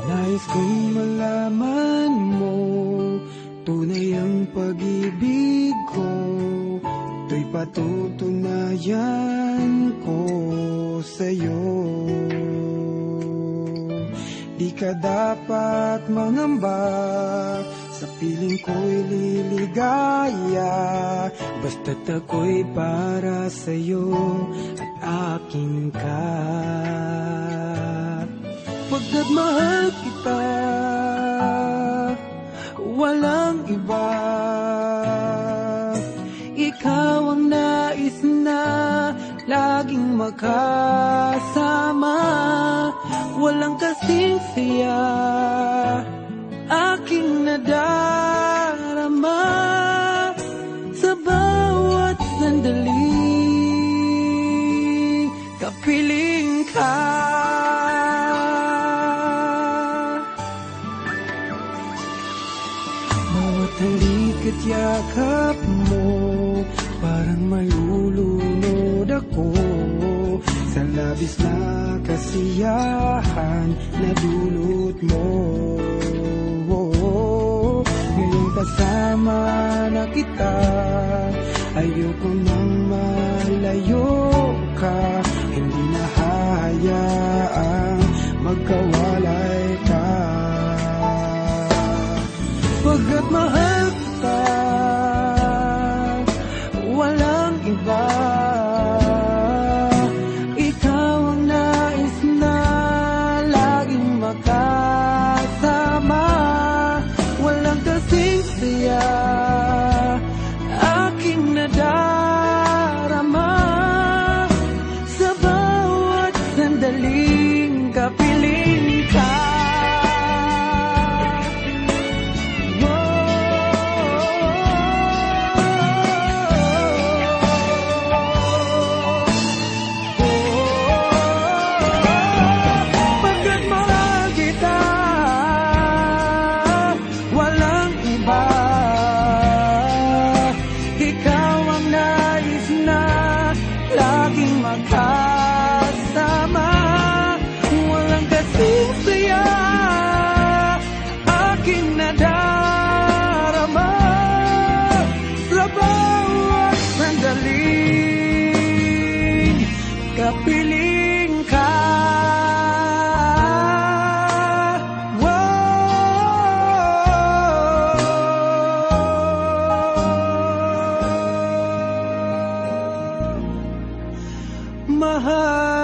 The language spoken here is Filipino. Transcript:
Nais kong malaman mo, tunay ang pag-ibig ko, ito'y patutunayan ko sa'yo. Di ka dapat mangamba, sa piling ko'y liligaya, basta't ako'y para sa'yo at akin ka. Pagkat mahal kita, walang iba. Ikaw ang nais na laging makasama, walang kasing saya aking nadarama sa bawat sandaling kapiling ka. Bawat halik at yakap mo, parang malulunod ako sa labis na kasiyahan na dulot mo. Ngayong kasama na kita, ayoko nang malayo ka, hindi na hayaang magkawalay ka. Pagkat mahal kita, walang iba. Ikaw ang nais na laging makasama, walang kasing saya aking nadarama sa bawat sandaling kapiling ka. Magkasama, walang kasing saya aking nadarama sa bawat sandaling kapiling ka. Mahal